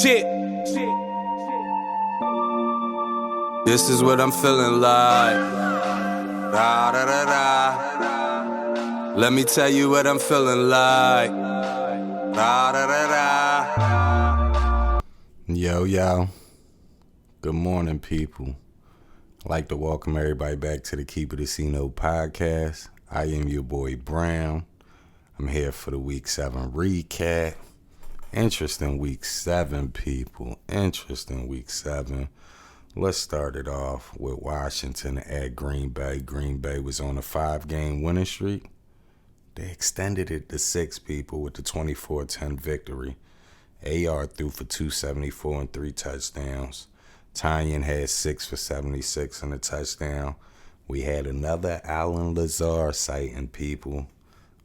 Shit. This is what I'm feeling like. Da da da da. Let me tell you what I'm feeling like. Da da da da. Yo. Good morning, people. I'd like to welcome everybody back to the Keep It a C-No podcast. I am your boy Brown. I'm here for the Week 7 recap. Interesting Week 7, people. Interesting Week 7. Let's start it off with Washington at Green Bay. Green Bay was on a 5-game winning streak. They extended it to 6, people, with the 24-10 victory. AR threw for 274 and 3 touchdowns. Tyon had 6 for 76 and a touchdown. We had another Allen Lazard sighting, people.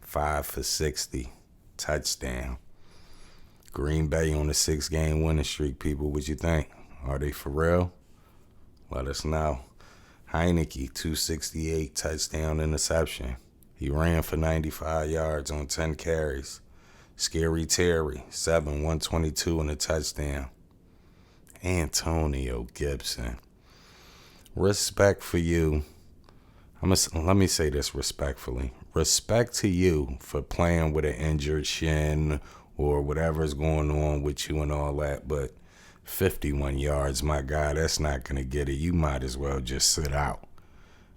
5 for 60. Touchdown. Green Bay on a 6-game winning streak, people. What you think? Are they for real? Let us know. Heineke, 268, touchdown interception. He ran for 95 yards on 10 carries. Scary Terry, 7, 122 and a touchdown. Antonio Gibson. Respect for you. Let me say this respectfully. Respect to you for playing with an injured shin or whatever's going on with you and all that, but 51 yards, my guy, that's not going to get it. You might as well just sit out.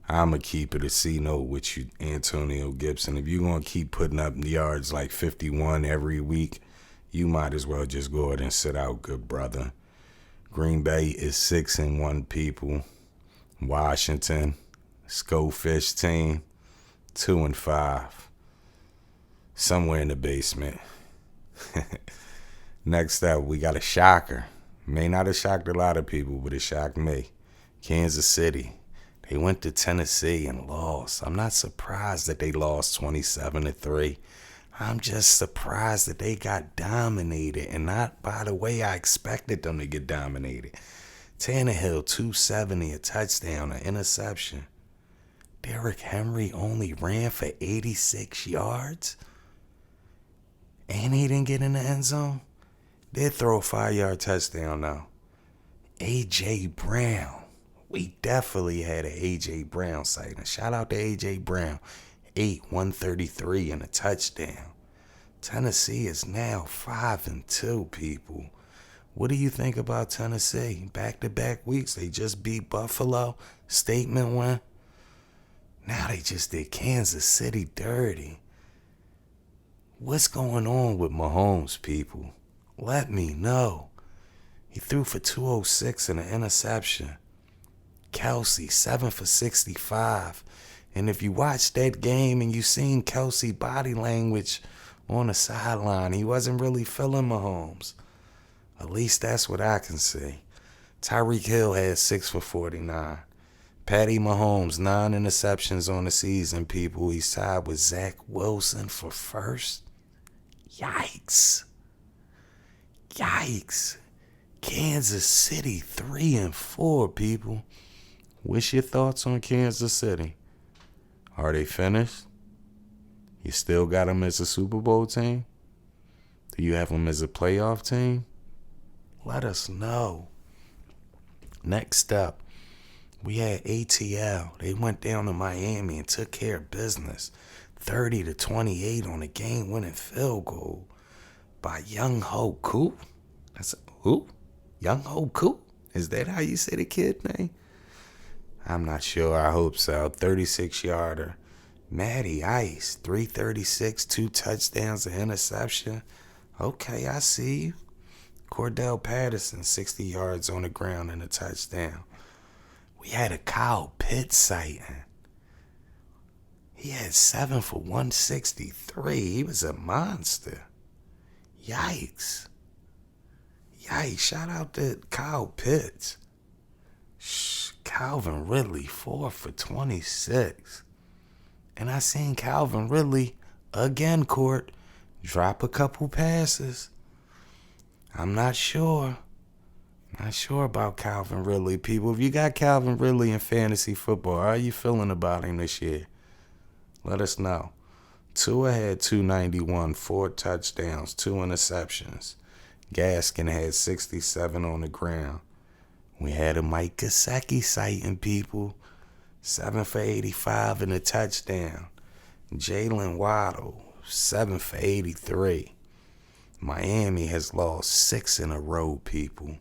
I'm going to keep it a C-note with you, Antonio Gibson. If you're going to keep putting up yards like 51 every week, you might as well just go ahead and sit out, good brother. Green Bay is 6-1, people. Washington, Schofish team, 2-5. Somewhere in the basement. Next up, we got a shocker. May not have shocked a lot of people, but it shocked me. Kansas City. They went to Tennessee and lost. I'm not surprised that they lost 27-3. I'm just surprised that they got dominated, and not by the way I expected them to get dominated. Tannehill, 270, a touchdown, an interception. Derrick Henry only ran for 86 yards. And he didn't get in the end zone. Did throw a 5-yard touchdown, though. A.J. Brown. We definitely had an A.J. Brown sighting. Shout out to A.J. Brown. 8, 133 and a touchdown. Tennessee is now 5-2, people. What do you think about Tennessee? Back-to-back weeks. They just beat Buffalo. Statement win. Now they just did Kansas City dirty. What's going on with Mahomes, people? Let me know. He threw for 206 and an interception. Kelsey, 7 for 65. And if you watched that game and you seen Kelsey body language on the sideline, he wasn't really feeling Mahomes. At least that's what I can see. Tyreek Hill had 6 for 49. Patty Mahomes, 9 interceptions on the season, people. He's tied with Zach Wilson for first. Yikes. Kansas City 3-4, people. What's your thoughts on Kansas City? Are they finished? You still got them as a Super Bowl team? Do you have them as a playoff team? Let us know. Next up, we had ATL. They went down to Miami and took care of business. 30-28 on a game-winning field goal by Young Ho Koo. That's who? Young Ho Koo? Is that how you say the kid name? I'm not sure. I hope so. 36-yarder. Matty Ice, 336, 2 touchdowns, an interception. Okay, I see you. Cordell Patterson, 60 yards on the ground and a touchdown. We had a Kyle Pitts sighting. He had 7 for 163. He was a monster. Yikes. Shout out to Kyle Pitts. Calvin Ridley, 4 for 26. And I seen Calvin Ridley, again, Court, drop a couple passes. I'm not sure. Not sure about Calvin Ridley, people. If you got Calvin Ridley in fantasy football, how are you feeling about him this year? Let us know. Tua had 291, 4 touchdowns, 2 interceptions. Gaskin had 67 on the ground. We had a Mike Gesicki sighting, people. 7 for 85 and a touchdown. Jalen Waddle, 7 for 83. Miami has lost 6 in a row, people.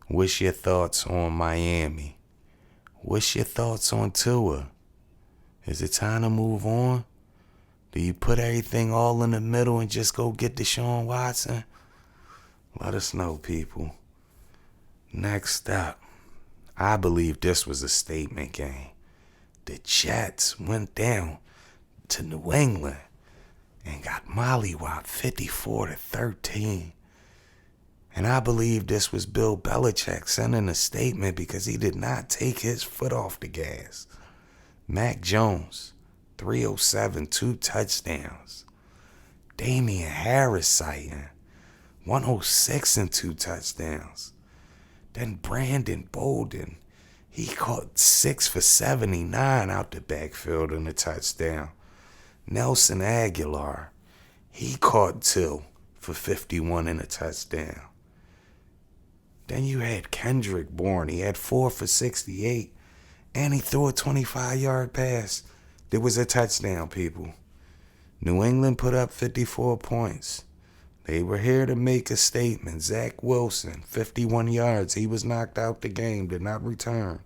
What's your thoughts on Miami? What's your thoughts on Tua? Is it time to move on? Do you put everything all in the middle and just go get Deshaun Watson? Let us know, people. Next up, I believe this was a statement game. The Jets went down to New England and got mollywopped 54-13. And I believe this was Bill Belichick sending a statement because he did not take his foot off the gas. Mac Jones, 307, 2 touchdowns. Damian Harris sighting, 106 and 2 touchdowns. Then Brandon Bolden, he caught 6 for 79 out the backfield and a touchdown. Nelson Aguilar, he caught 2 for 51 and a touchdown. Then you had Kendrick Bourne, he had 4 for 68, and he threw a 25-yard pass. There was a touchdown, people. New England put up 54 points. They were here to make a statement. Zach Wilson, 51 yards. He was knocked out the game, did not return.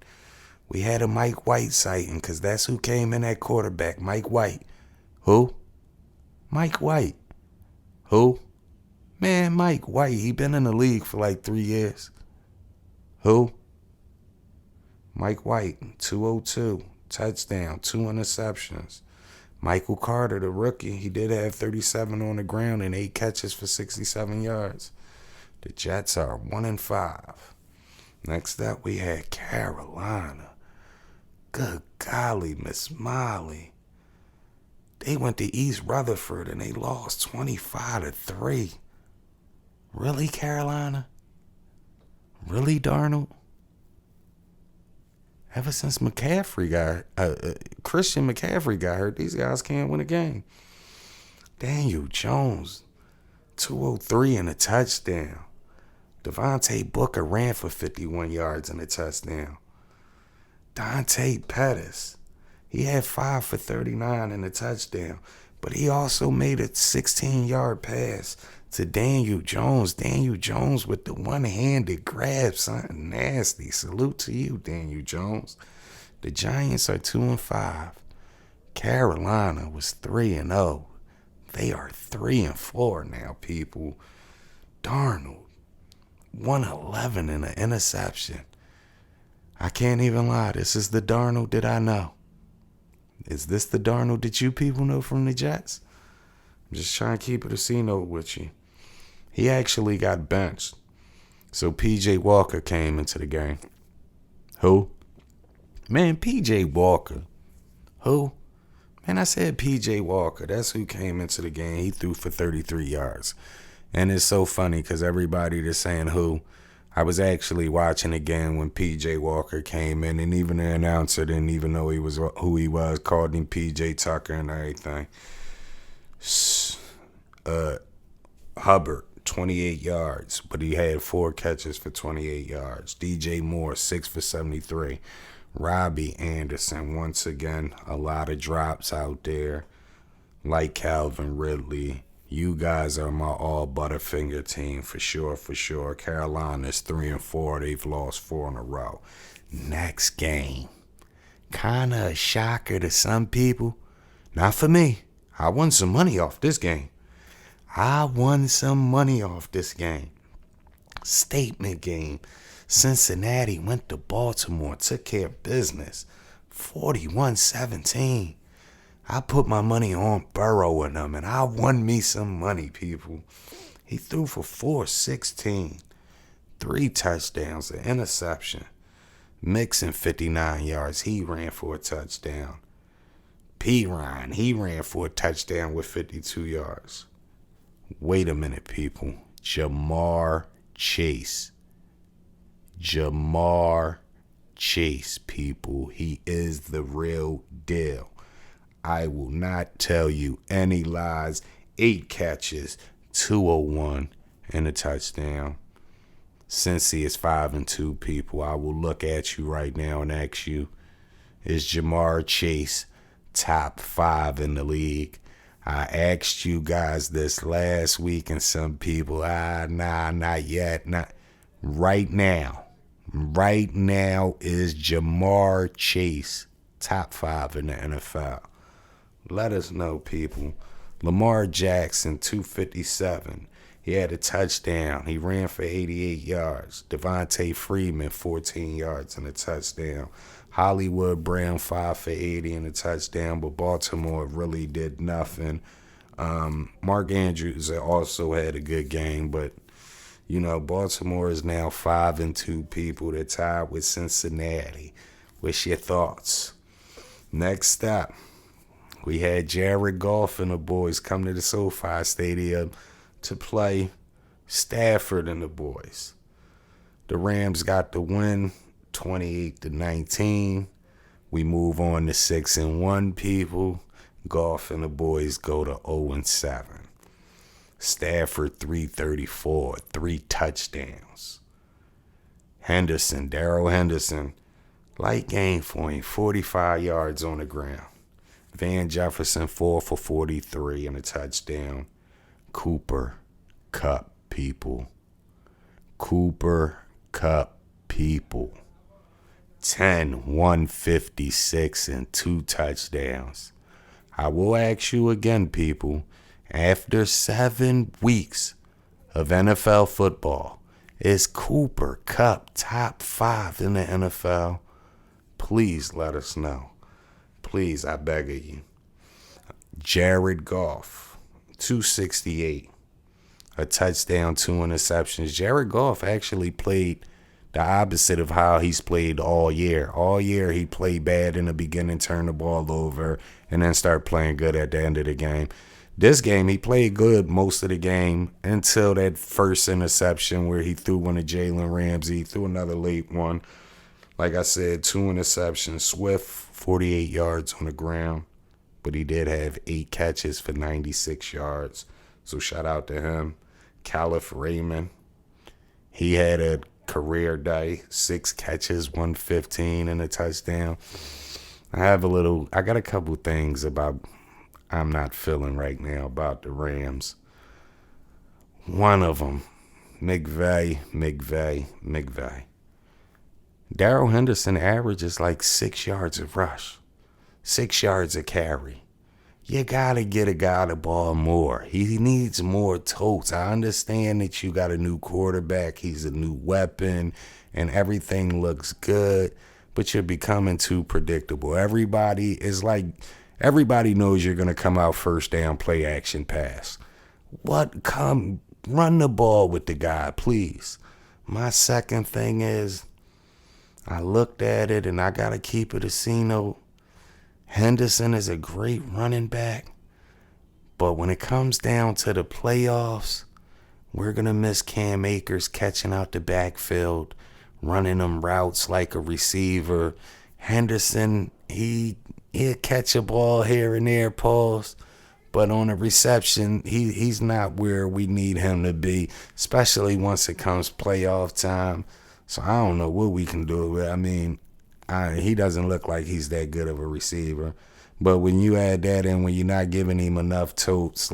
We had a Mike White sighting because that's who came in at quarterback. Mike White. Who? Mike White. Who? Man, Mike White. He been in the league for like 3 years. Who? Mike White, 202. Touchdown, 2 interceptions. Michael Carter, the rookie, he did have 37 on the ground and 8 catches for 67 yards. The Jets are 1-5. Next up, we had Carolina. Good golly, Miss Molly. They went to East Rutherford and they lost 25-3. Really, Carolina? Really, Darnold? Ever since Christian McCaffrey got hurt, these guys can't win a game. Daniel Jones, 203 and a touchdown. Devontae Booker ran for 51 yards and a touchdown. Dante Pettis, he had 5 for 39 and a touchdown, but he also made a 16-yard pass to Daniel Jones. Daniel Jones with the one-handed grab, something nasty. Salute to you, Daniel Jones. The Giants are 2-5. Carolina was 3-0. They are 3-4 now, people. Darnold, 111 and an interception. I can't even lie. This is the Darnold that I know. Is this the Darnold that you people know from the Jets? I'm just trying to keep it a C-note with you. He actually got benched. So P.J. Walker came into the game. Who? Man, P.J. Walker. Who? Man, I said P.J. Walker. That's who came into the game. He threw for 33 yards. And it's so funny because everybody that's saying who, I was actually watching the game when P.J. Walker came in, and even the announcer didn't even know he was who he was, called him P.J. Tucker and everything. Hubbard, 28 yards, but he had 4 catches for 28 yards. DJ Moore, 6 for 73. Robbie Anderson, once again, a lot of drops out there. Like Calvin Ridley. You guys are my all Butterfinger team for sure, for sure. Carolina's 3-4. They've lost 4 in a row. Next game. Kinda a shocker to some people. Not for me. I won some money off this game. Statement game. Cincinnati went to Baltimore, took care of business. 41-17. I put my money on Burrow and them, and I won me some money, people. He threw for 416. 3 touchdowns, an interception. Mixon, 59 yards. He ran for a touchdown. P. Ryan, he ran for a touchdown with 52 yards. Wait a minute, people. Jamar Chase. Jamar Chase, people. He is the real deal. I will not tell you any lies. 8 catches, 201, and a touchdown. Cincy is 5-2, people. I will look at you right now and ask you, is Jamar Chase top 5 in the league? I asked you guys this last week, and some people, nah, not yet. Not right now. Right now is Jamar Chase top 5 in the NFL. Let us know, people. Lamar Jackson, 257. He had a touchdown. He ran for 88 yards. Devonta Freeman, 14 yards and a touchdown. Hollywood Brown, 5 for 80 and a touchdown, but Baltimore really did nothing. Mark Andrews also had a good game, but, Baltimore is now 5-2, people. They're tied with Cincinnati. What's your thoughts? Next up, we had Jared Goff and the boys come to the SoFi Stadium to play Stafford and the boys. The Rams got the win, 28-19. We move on to 6-1, people. Goff and the boys go to 0-7. Stafford, 334, 3 touchdowns. Darrell Henderson, light game for him, 45 yards on the ground. Van Jefferson, 4 for 43 and a touchdown. Cooper Kupp, people. Cooper Kupp, people. 10, 156 and 2 touchdowns. I will ask you again, people. After 7 weeks of NFL football, is Cooper Kupp top 5 in the NFL? Please let us know. Please, I beg of you. Jared Goff, 268. A touchdown, 2 interceptions. Jared Goff actually played the opposite of how he's played all year. All year he played bad in the beginning, turned the ball over, and then started playing good at the end of the game. This game, he played good most of the game until that first interception where he threw one to Jalen Ramsey, threw another late one. Like I said, 2 interceptions. Swift, 48 yards on the ground, but he did have 8 catches for 96 yards. So shout out to him. Caliph Raymond, he had a career day, 6 catches, 115 and a touchdown. I got a couple things I'm not feeling right now about the Rams. One of them, McVay. Darrell Henderson averages like 6 yards of rush, 6 yards of carry. You got to get a guy the ball more. He needs more totes. I understand that you got a new quarterback. He's a new weapon, and everything looks good, but you're becoming too predictable. Everybody knows you're going to come out first down, play action pass. Run the ball with the guy, please. My second thing is, I looked at it, and I got to keep it a note. Henderson is a great running back, but when it comes down to the playoffs, we're going to miss Cam Akers catching out the backfield, running them routes like a receiver. Henderson, he'll catch a ball here and there, pause, but on a reception, he's not where we need him to be, especially once it comes playoff time. So I don't know what we can do. I mean, he doesn't look like he's that good of a receiver. But when you add that in, when you're not giving him enough totes,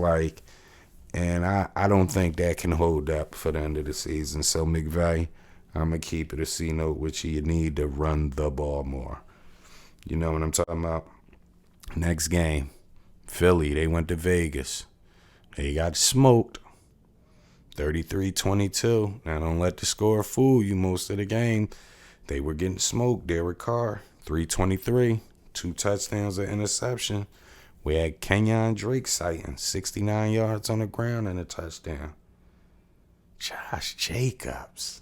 and I don't think that can hold up for the end of the season. So, McVay, I'm going to keep it a C note, which you need to run the ball more. You know what I'm talking about? Next game, Philly, they went to Vegas. They got smoked. 33-22. Now, don't let the score fool you most of the game. They were getting smoked. Derek Carr, 323, 2 touchdowns, an interception. We had Kenyon Drake sighting, 69 yards on the ground and a touchdown. Josh Jacobs,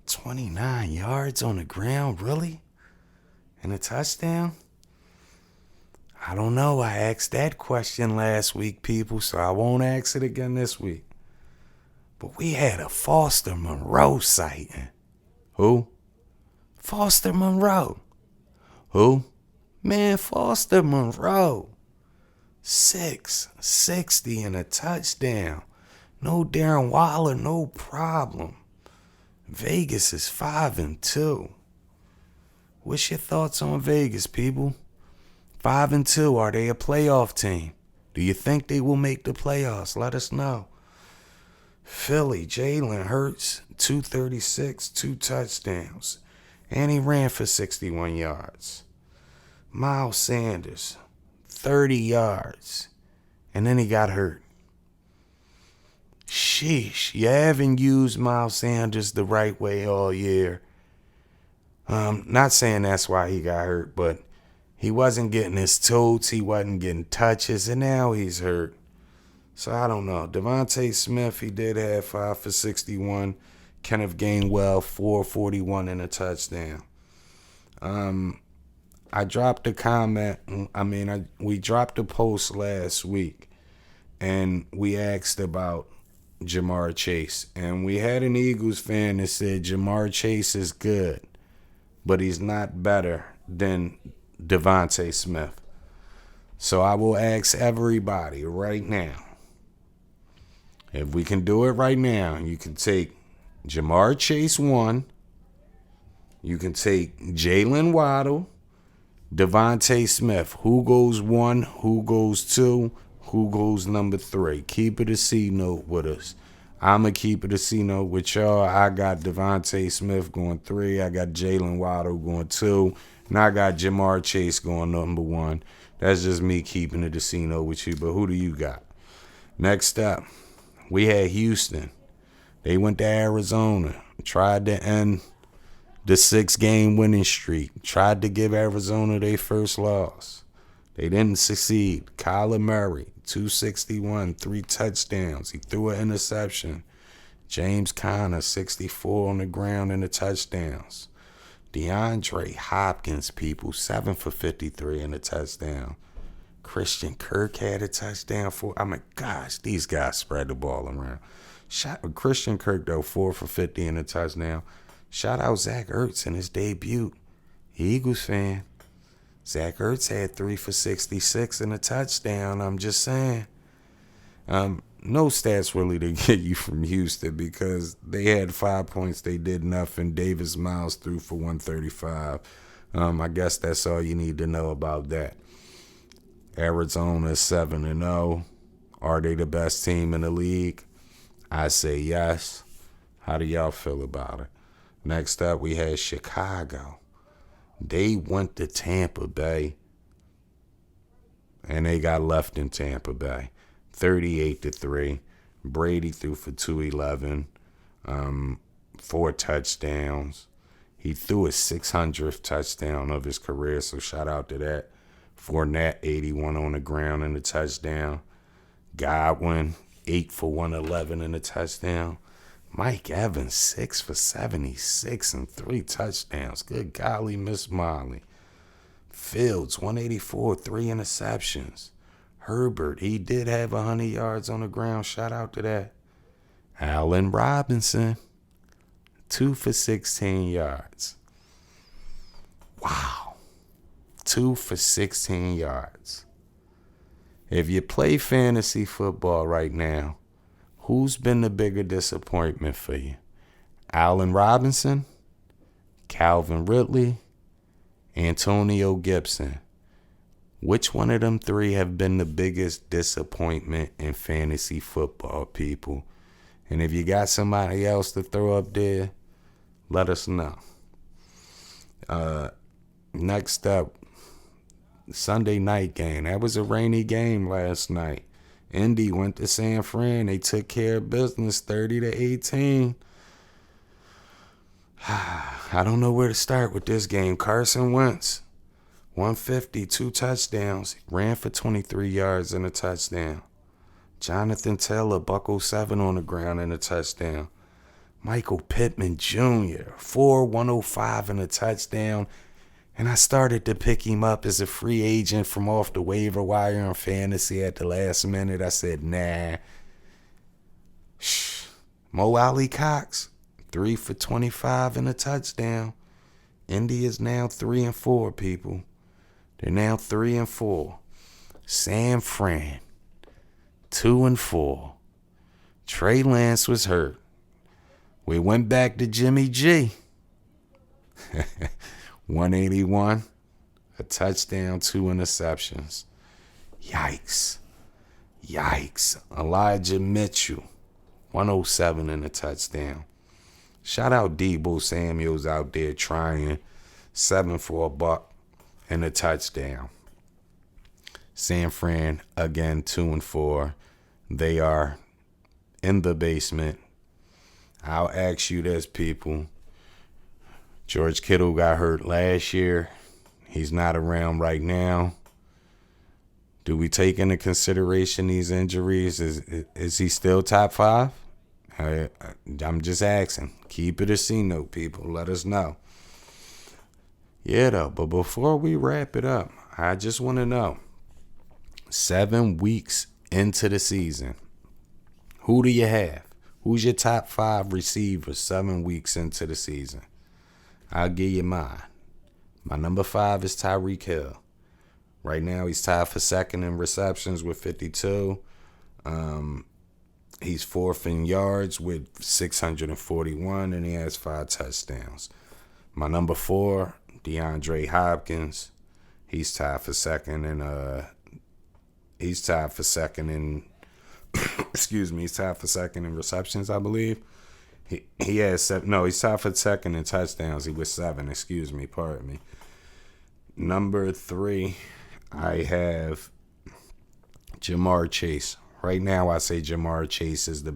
29 yards on the ground, really? And a touchdown? I don't know. I asked that question last week, people, so I won't ask it again this week. But we had a Foster Moreau sighting. Who? Foster Moreau. Who? Man, Foster Moreau. 660 and a touchdown. No Darren Waller, no problem. Vegas is 5-2. What's your thoughts on Vegas, people? 5-2. Are they a playoff team? Do you think they will make the playoffs? Let us know. Philly, Jalen Hurts, 236, 2 touchdowns. And he ran for 61 yards. Miles Sanders, 30 yards. And then he got hurt. Sheesh, you haven't used Miles Sanders the right way all year. Not saying that's why he got hurt, but he wasn't getting his totes, he wasn't getting touches, and now he's hurt. So I don't know. Devonta Smith, he did have 5 for 61. Kenneth Gainwell, 441 and a touchdown. I dropped a comment. We dropped a post last week, and we asked about Jamar Chase. And we had an Eagles fan that said Jamar Chase is good, but he's not better than Devonta Smith. So I will ask everybody right now, if we can do it right now, you can take Jamar Chase 1, you can take Jalen Waddle, Devonta Smith. Who goes 1, who goes 2, who goes number 3? Keep it a C note with us. I'm going to keep it a C note with y'all. I got Devonta Smith going 3. I got Jalen Waddle going 2. And I got Jamar Chase going number 1. That's just me keeping it a C note with you. But who do you got? Next up, we had Houston. They went to Arizona. Tried to end the 6-game winning streak. Tried to give Arizona their first loss. They didn't succeed. Kyler Murray, 261, 3 touchdowns. He threw an interception. James Conner, 64 on the ground in the touchdowns. Deandre Hopkins, people, 7 for 53 in a touchdown. Christian Kirk had a touchdown gosh, these guys spread the ball around. Christian Kirk, though, 4 for 50 in a touchdown. Shout out Zach Ertz in his debut. Eagles fan. Zach Ertz had 3 for 66 and a touchdown. I'm just saying. No stats really to get you from Houston because they had 5 points. They did nothing. Davis Miles threw for 135. I guess that's all you need to know about that. Arizona 7-0. Are they the best team in the league? I say yes. How do y'all feel about it? Next up, we had Chicago. They went to Tampa Bay, and they got left in Tampa Bay. 38-3. Brady threw for 211, 4 touchdowns. He threw his 600th touchdown of his career, so shout out to that. Fournette, 81 on the ground and a touchdown. Godwin, 8 for 111 and a touchdown. Mike Evans, 6 for 76 and 3 touchdowns. Good golly, Miss Molly. Fields, 184, 3 interceptions. Herbert, he did have 100 yards on the ground. Shout out to that. Allen Robinson, 2 for 16 yards. Wow. 2 for 16 yards. If you play fantasy football right now, who's been the bigger disappointment for you? Allen Robinson, Calvin Ridley, Antonio Gibson. Which one of them 3 have been the biggest disappointment in fantasy football, people? And if you got somebody else to throw up there, let us know. Next up, Sunday night game. That was a rainy game last night. Indy went to San Fran. They took care of business, 30-18. I don't know where to start with this game. Carson Wentz, 150, 2 touchdowns. Ran for 23 yards and a touchdown. Jonathan Taylor, $107 on the ground and a touchdown. Michael Pittman Jr., 105 and a touchdown. And I started to pick him up as a free agent from off the waiver wire on fantasy at the last minute. I said, nah. Mo Alley Cox, 3 for 25 and a touchdown. Indy is now 3-4, people. They're now 3-4. San Fran, 2-4. Trey Lance was hurt. We went back to Jimmy G. 181, a touchdown, 2 interceptions. Yikes. Elijah Mitchell, 107 and a touchdown. Shout out Deebo Samuels out there trying, 7 for a buck and a touchdown. San Fran, again, 2-4. They are in the basement. I'll ask you this, people. George Kittle got hurt last year. He's not around right now. Do we take into consideration these injuries? Is he still top 5? I'm just asking. Keep it a C-note, people. Let us know. Yeah, though. But before we wrap it up, I just want to know. 7 weeks into the season, who do you have? Who's your top 5 receivers 7 weeks into the season? I'll give you mine. My number 5 is Tyreek Hill. Right now, he's tied for second in receptions with 52. He's 4th in yards with 641, and he has 5 touchdowns. My number 4, Deandre Hopkins. He's tied for second in he's tied for second in receptions, I believe. He has 7. No, he's tied for second in touchdowns. He was 7. Pardon me. Number 3, I have Jamar Chase. Right now, I say Jamar Chase is the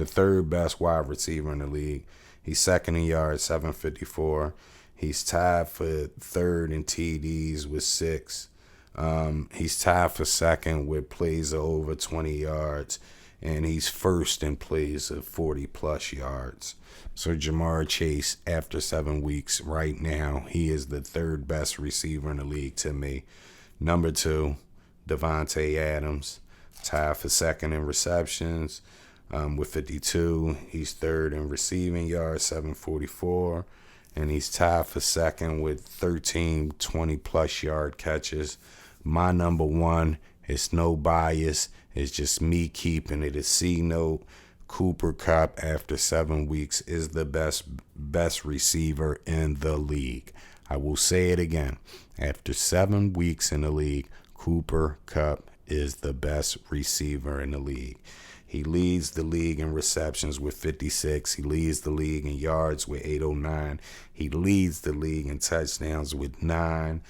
third best wide receiver in the league. He's second in yards, 754. He's tied for third in TDs with 6. He's tied for second with plays of over 20 yards, and he's first in plays of 40-plus yards. So Jamar Chase, after 7 weeks, right now, he is the third best receiver in the league to me. Number 2, Devonta Adams, tied for second in receptions with 52. He's third in receiving yards, 744. And he's tied for second with 13 20-plus yard catches. My number 1 is no bias. It's just me keeping it a C-note. Cooper Kupp, after 7 weeks, is the best receiver in the league. I will say it again. After 7 weeks in the league, Cooper Kupp is the best receiver in the league. He leads the league in receptions with 56. He leads the league in yards with 809. He leads the league in touchdowns with 9.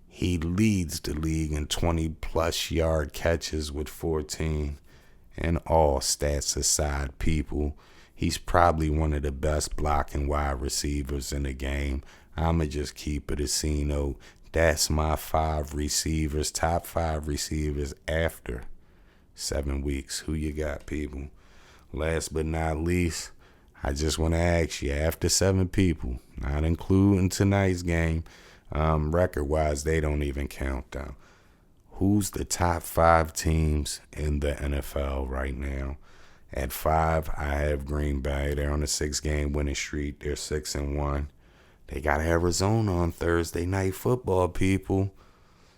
He leads the league in 20-plus yard catches with 14. And all stats aside, people, he's probably one of the best blocking wide receivers in the game. I'ma just keep it a C-note. That's my 5 receivers, top 5 receivers after 7 weeks. Who you got, people? Last but not least, I just want to ask you, after 7 people, not including tonight's game, record-wise, they don't even count down. Who's the top 5 teams in the NFL right now? At 5, I have Green Bay. They're on a 6-game winning streak. They're 6-1. They got Arizona on Thursday Night Football, people.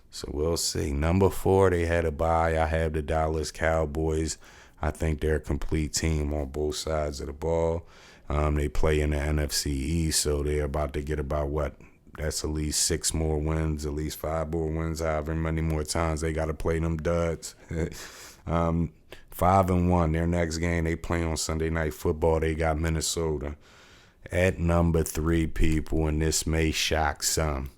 So we'll see. Number 4, they had a bye. I have the Dallas Cowboys. I think they're a complete team on both sides of the ball. They play in the NFC East, so they're about to get about what? That's at least 6 more wins, at least 5 more wins, however many more times they got to play them duds. 5-1. Their next game, they play on Sunday Night Football. They got Minnesota. At number 3, people, and this may shock some,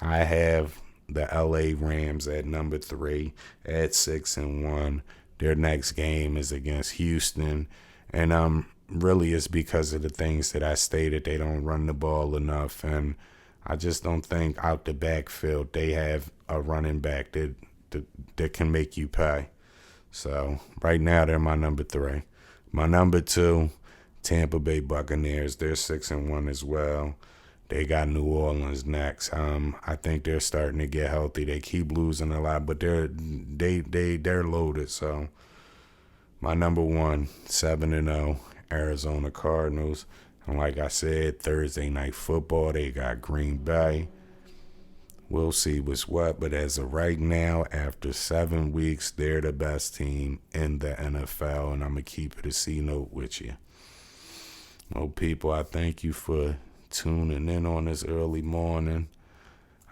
I have the LA Rams at number 3 at 6-1. Their next game is against Houston, and really it's because of the things that I stated. They don't run the ball enough, and I just don't think out the backfield they have a running back that can make you pay. So right now they're my number 3. My number 2, Tampa Bay Buccaneers. They're 6-1 as well. They got New Orleans next. I think they're starting to get healthy. They keep losing a lot, but they're loaded. So my number 1, 7-0, Arizona Cardinals. And like I said, Thursday Night Football, they got Green Bay. We'll see what's what, but as of right now, after 7 weeks, they're the best team in the NFL, and I'm going to keep it a C-note with you. Well, people, I thank you for tuning in on this early morning.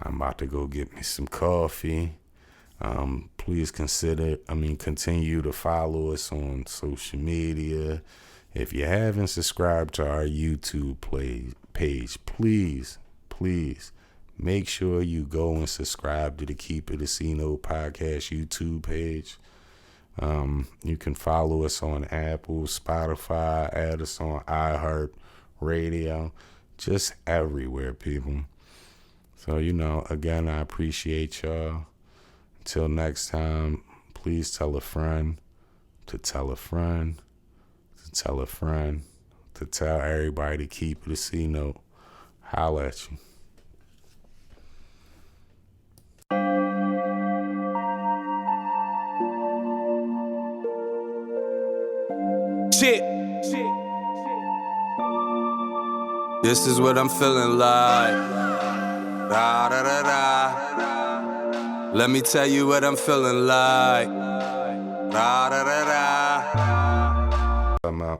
I'm about to go get me some coffee. Please continue to follow us on social media. If you haven't subscribed to our YouTube page, please make sure you go and subscribe to the Keep It a C-Note podcast YouTube page. You can follow us on Apple, Spotify, add us on iHeart Radio, just everywhere, people. So, again, I appreciate y'all. Until next time, please tell a friend to tell a friend to tell a friend to tell everybody to keep it a C-Note. Holla at you. Shit. This is what I'm feeling like. Da da da da. Let me tell you what I'm feeling like. Da da da da. I'm out.